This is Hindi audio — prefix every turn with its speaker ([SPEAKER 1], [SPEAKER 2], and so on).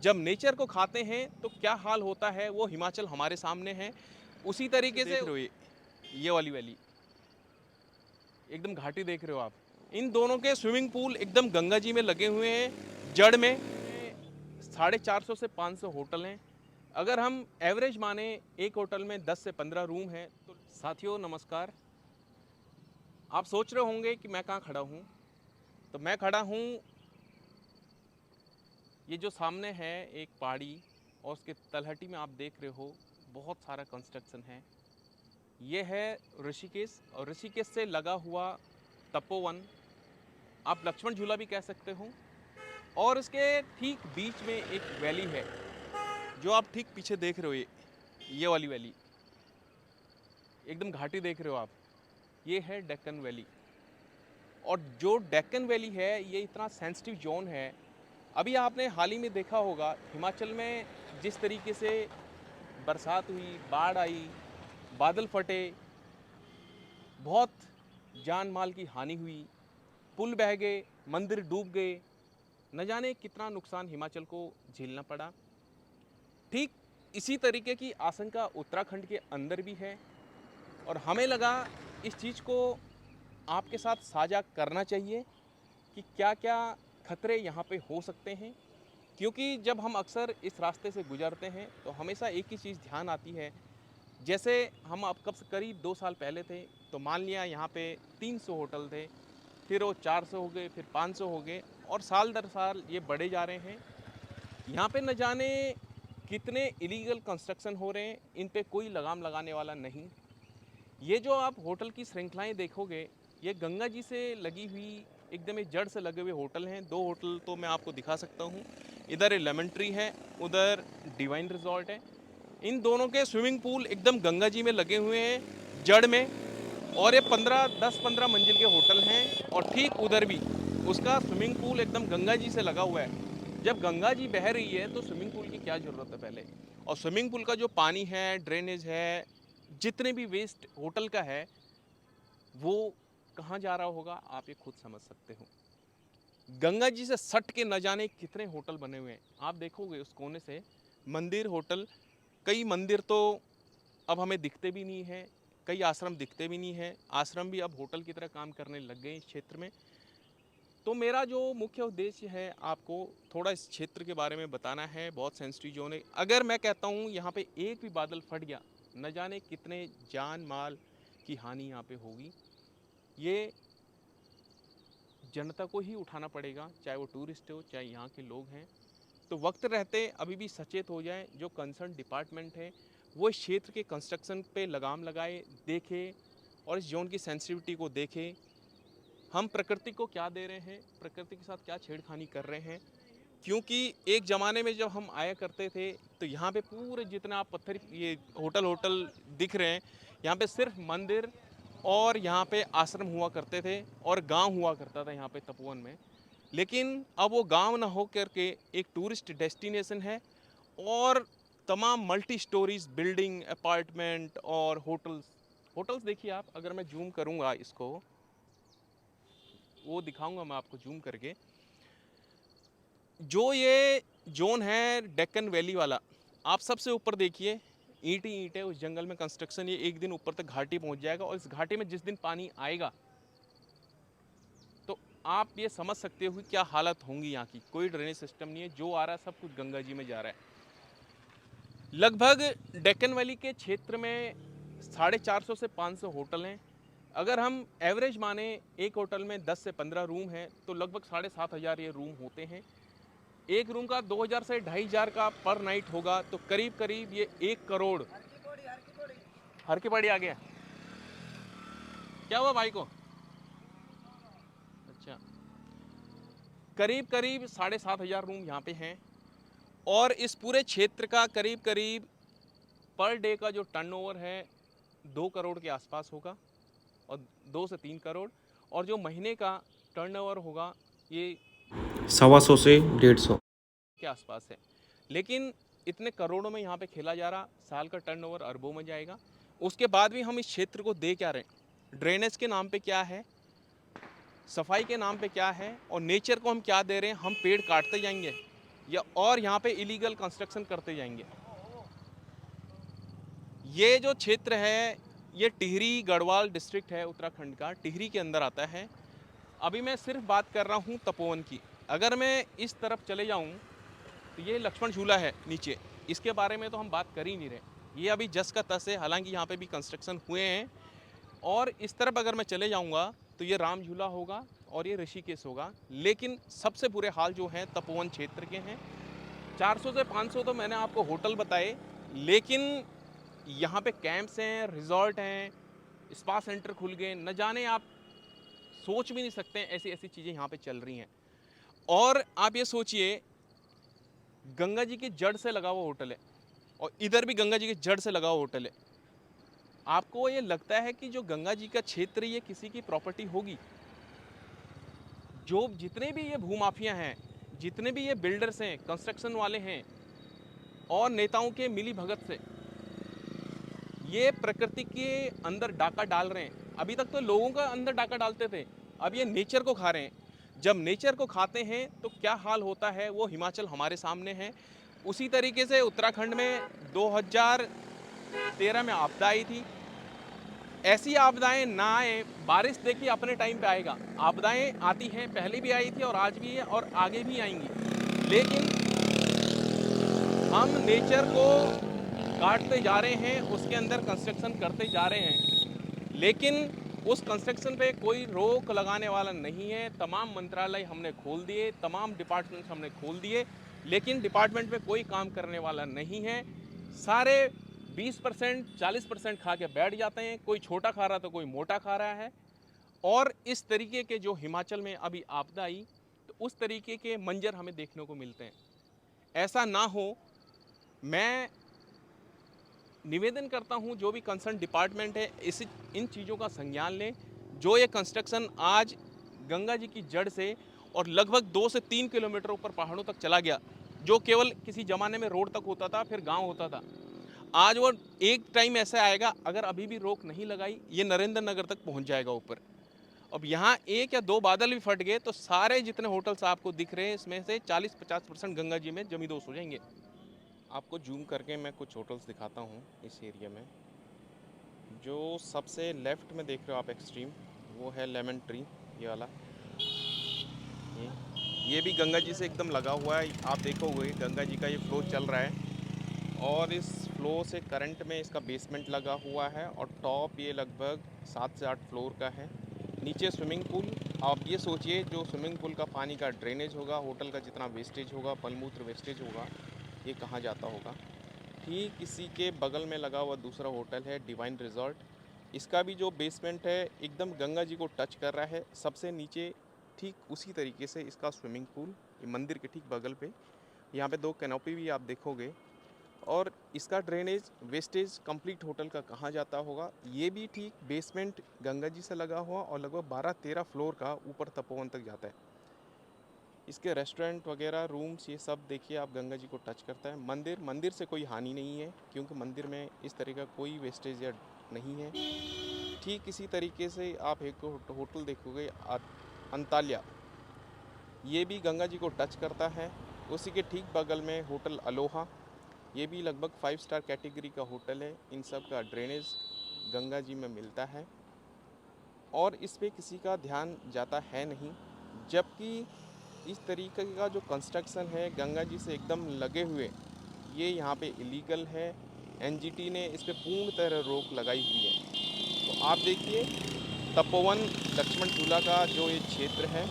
[SPEAKER 1] जब नेचर को खाते हैं तो क्या हाल होता है वो हिमाचल हमारे सामने है। उसी तरीके से देख रहे हो ये वाली वैली एकदम घाटी देख रहे हो आप। इन दोनों के स्विमिंग पूल एकदम गंगा जी में लगे हुए हैं। जड़ में 450 से 500 होटल हैं। अगर हम एवरेज माने एक होटल में 10 से 15 रूम हैं। तो साथियों नमस्कार। आप सोच रहे होंगे कि मैं कहाँ खड़ा हूँ। तो मैं खड़ा हूँ, ये जो सामने है एक पहाड़ी और उसके तलहटी में आप देख रहे हो बहुत सारा कंस्ट्रक्शन है। ये है ऋषिकेश और ऋषिकेश से लगा हुआ तपोवन, आप लक्ष्मण झूला भी कह सकते हो। और इसके ठीक बीच में एक वैली है जो आप ठीक पीछे देख रहे हो, ये वाली वैली एकदम घाटी देख रहे हो आप। ये है डेक्कन वैली। और जो डेक्कन वैली है ये इतना सेंसिटिव जोन है। अभी आपने हाल ही में देखा होगा हिमाचल में जिस तरीके से बरसात हुई, बाढ़ आई, बादल फटे, बहुत जान माल की हानि हुई, पुल बह गए, मंदिर डूब गए, न जाने कितना नुकसान हिमाचल को झेलना पड़ा। ठीक इसी तरीके की आशंका उत्तराखंड के अंदर भी है। और हमें लगा इस चीज़ को आपके साथ साझा करना चाहिए कि क्या क्या खतरे यहाँ पे हो सकते हैं। क्योंकि जब हम अक्सर इस रास्ते से गुजरते हैं तो हमेशा एक ही चीज़ ध्यान आती है। जैसे हम अब कब से करीब 2 साल पहले थे तो मान लिया यहाँ पे 300 होटल थे, फिर वो 400 हो गए, फिर 500 हो गए और साल दर साल ये बढ़े जा रहे हैं। यहाँ पे न जाने कितने इलीगल कंस्ट्रक्शन हो रहे हैं, इन पे कोई लगाम लगाने वाला नहीं। ये जो आप होटल की श्रृंखलाएं देखोगे ये गंगा जी से लगी हुई एकदम ही जड़ से लगे हुए होटल हैं। 2 होटल तो मैं आपको दिखा सकता हूँ, इधर लेमन ट्री है, उधर डिवाइन रिजॉर्ट है। इन दोनों के स्विमिंग पूल एकदम गंगा जी में लगे हुए हैं जड़ में। और ये 10-15 मंजिल के होटल हैं और ठीक उधर भी उसका स्विमिंग पूल एकदम गंगा जी से लगा हुआ है। जब गंगा जी बह रही है तो स्विमिंग पूल की क्या ज़रूरत है पहले। और स्विमिंग पूल का जो पानी है, ड्रेनेज है, जितने भी वेस्ट होटल का है वो कहाँ जा रहा होगा आप ये खुद समझ सकते हो। गंगा जी से सट के न जाने कितने होटल बने हुए हैं। आप देखोगे उस कोने से मंदिर, होटल, कई मंदिर तो अब हमें दिखते भी नहीं है, कई आश्रम दिखते भी नहीं है। आश्रम भी अब होटल की तरह काम करने लग गए इस क्षेत्र में। तो मेरा जो मुख्य उद्देश्य है आपको थोड़ा इस क्षेत्र के बारे में बताना है। बहुत सेंसिटिव जोन है। अगर मैं कहता हूँ यहाँ पे एक भी बादल फट गया न जाने कितने जान माल की हानि यहाँ पे होगी। ये जनता को ही उठाना पड़ेगा, चाहे वो टूरिस्ट हो चाहे यहाँ के लोग हैं। तो वक्त रहते अभी भी सचेत हो जाए। जो कंसर्न डिपार्टमेंट है वो इस क्षेत्र के कंस्ट्रक्शन पे लगाम लगाए, देखे और इस जोन की सेंसिटिविटी को देखे। हम प्रकृति को क्या दे रहे हैं, प्रकृति के साथ क्या छेड़खानी कर रहे हैं। क्योंकि एक ज़माने में जब हम आया करते थे तो यहाँ पे पूरे जितना आप पत्थर ये होटल होटल दिख रहे हैं, यहाँ पे सिर्फ मंदिर और यहाँ पे आश्रम हुआ करते थे और गांव हुआ करता था यहाँ पे तपोवन में। लेकिन अब वो गांव ना हो करके एक टूरिस्ट डेस्टिनेशन है। और तमाम मल्टी स्टोरीज बिल्डिंग, अपार्टमेंट और होटल्स। होटल्स देखिए आप, अगर मैं जूम करूँगा इसको, वो दिखाऊंगा मैं आपको जूम करके। जो ये जोन है डेक्कन वैली वाला, आप सबसे ऊपर देखिए, ईंट ही ईंट है उस जंगल में कंस्ट्रक्शन। ये एक दिन ऊपर तक घाटी पहुंच जाएगा और इस घाटी में जिस दिन पानी आएगा तो आप ये समझ सकते हो कि क्या हालत होंगी यहाँ की। कोई ड्रेनेज सिस्टम नहीं है, जो आ रहा है सब कुछ गंगा जी में जा रहा है। लगभग डेक्कन वैली के क्षेत्र में 450 से 500 होटल हैं। अगर हम एवरेज माने एक होटल में 10 से 15 रूम हैं तो लगभग 7,500 ये रूम होते हैं। एक रूम का 2,000 से 2,500 का पर नाइट होगा तो करीब करीब ये 1 करोड़। हर की पड़ी आ गया, क्या हुआ भाई को? अच्छा, करीब करीब 7,500 रूम यहाँ पे हैं। और इस पूरे क्षेत्र का करीब करीब पर डे का जो टर्नओवर है 2 करोड़ के आसपास होगा, और 2 से 3 करोड़। और जो महीने का टर्नओवर होगा ये
[SPEAKER 2] 125 से 150।
[SPEAKER 1] के आसपास है। लेकिन इतने करोड़ों में यहाँ पे खेला जा रहा, साल का टर्नओवर अरबों में जाएगा। उसके बाद भी हम इस क्षेत्र को दे क्या रहे हैं, ड्रेनेज के नाम पे क्या है, सफाई के नाम पे क्या है, और नेचर को हम क्या दे रहे हैं। हम पेड़ काटते जाएंगे, या और यहाँ पे इलीगल कंस्ट्रक्शन करते जाएंगे। ये जो क्षेत्र है ये टिहरी गढ़वाल डिस्ट्रिक्ट है उत्तराखंड का, टिहरी के अंदर आता है। अभी मैं सिर्फ बात कर रहा हूँ तपोवन की। अगर मैं इस तरफ चले जाऊँ तो ये लक्ष्मण झूला है नीचे, इसके बारे में तो हम बात कर ही नहीं रहे। ये अभी जस का तस है, हालांकि यहाँ पे भी कंस्ट्रक्शन हुए हैं। और इस तरफ अगर मैं चले जाऊँगा तो ये राम झूला होगा और ये ऋषिकेश होगा। लेकिन सबसे बुरे हाल जो हैं तपोवन क्षेत्र के हैं। 400 से 500 तो मैंने आपको होटल बताए, लेकिन यहाँ पे कैंप्स हैं, रिजॉर्ट हैं, स्पा सेंटर खुल गए, न जाने आप सोच भी नहीं सकते ऐसी ऐसी चीज़ें यहाँ पे चल रही हैं। और आप ये सोचिए, गंगा जी की जड़ से लगा हुआ होटल है और इधर भी गंगा जी की जड़ से लगा हुआ होटल है। आपको ये लगता है कि जो गंगा जी का क्षेत्र ये किसी की प्रॉपर्टी होगी? जो जितने भी ये भूमाफिया हैं, जितने भी ये बिल्डर्स हैं, कंस्ट्रक्शन वाले हैं और नेताओं के मिली भगत से ये प्रकृति के अंदर डाका डाल रहे हैं। अभी तक तो लोगों का अंदर डाका डालते थे, अब ये नेचर को खा रहे हैं। जब नेचर को खाते हैं तो क्या हाल होता है वो हिमाचल हमारे सामने है। उसी तरीके से उत्तराखंड में 2013 में आपदा आई थी। ऐसी आपदाएं ना आए, बारिश देखिए अपने टाइम पे आएगा। आपदाएं आती हैं, पहले भी आई थी और आज भी है और आगे भी आएंगी। लेकिन हम नेचर को काटते जा रहे हैं, उसके अंदर कंस्ट्रक्शन करते जा रहे हैं, लेकिन उस कंस्ट्रक्शन पे कोई रोक लगाने वाला नहीं है। तमाम मंत्रालय हमने खोल दिए, तमाम डिपार्टमेंट हमने खोल दिए, लेकिन डिपार्टमेंट में कोई काम करने वाला नहीं है। सारे 20% 40% खा के बैठ जाते हैं। कोई छोटा खा रहा तो कोई मोटा खा रहा है। और इस तरीके के जो हिमाचल में अभी आपदा आई तो उस तरीके के मंजर हमें देखने को मिलते हैं। ऐसा ना हो, मैं निवेदन करता हूं जो भी कंसर्न डिपार्टमेंट है इन चीज़ों का संज्ञान लें। जो ये कंस्ट्रक्शन आज गंगा जी की जड़ से और लगभग 2 से 3 किलोमीटर ऊपर पहाड़ों तक चला गया, जो केवल किसी ज़माने में रोड तक होता था, फिर गांव होता था। आज वो एक टाइम ऐसा आएगा, अगर अभी भी रोक नहीं लगाई, ये नरेंद्र नगर तक पहुंच जाएगा ऊपर। अब यहाँ 1 या 2 बादल भी फट गए तो सारे जितने होटल्स आपको दिख रहे हैं इसमें से 40-50% गंगा जी में जमींदोज हो जाएंगे। आपको जूम करके मैं कुछ होटल्स दिखाता हूँ इस एरिया में। जो सबसे लेफ्ट में देख रहे हो आप एक्सट्रीम, वो है लेमन ट्री, ये वाला। ये भी गंगा जी से एकदम लगा हुआ है। आप देखोगे गंगा जी का ये फ्लो चल रहा है और इस फ्लो से करंट में इसका बेसमेंट लगा हुआ है और टॉप ये लगभग 7 से 8 फ्लोर का है। नीचे स्विमिंग पूल। आप ये सोचिए जो स्विमिंग पूल का पानी का ड्रेनेज होगा, होटल का जितना वेस्टेज होगा, मलमूत्र वेस्टेज होगा, ये कहाँ जाता होगा। ठीक इसी के बगल में लगा हुआ दूसरा होटल है डिवाइन रिजॉर्ट। इसका भी जो बेसमेंट है एकदम गंगा जी को टच कर रहा है। सबसे नीचे ठीक उसी तरीके से इसका स्विमिंग पूल, मंदिर के ठीक बगल पे। यहाँ पे 2 कैनोपी भी आप देखोगे। और इसका ड्रेनेज वेस्टेज कंप्लीट होटल का कहाँ जाता होगा। ये भी ठीक बेसमेंट गंगा जी से लगा हुआ और लगभग 12-13 फ्लोर का ऊपर तपोवन तक जाता है। इसके रेस्टोरेंट वगैरह रूम्स ये सब देखिए आप, गंगा जी को टच करता है। मंदिर से कोई हानि नहीं है क्योंकि मंदिर में इस तरह का कोई वेस्टेज या नहीं है। ठीक इसी तरीके से आप एक होटल देखोगे अंताल्या, ये भी गंगा जी को टच करता है। उसी के ठीक बगल में होटल अलोहा, ये भी लगभग 5 स्टार कैटेगरी का होटल है। इन सब का ड्रेनेज गंगा जी में मिलता है और इस पे किसी का ध्यान जाता है नहीं। जबकि इस तरीके का जो कंस्ट्रक्शन है गंगा जी से एकदम लगे हुए, ये यहाँ पे इलीगल है। एनजीटी ने इस पे पूर्ण तरह रोक लगाई हुई है। तो आप देखिए तपोवन लक्ष्मण झूला का जो ये क्षेत्र है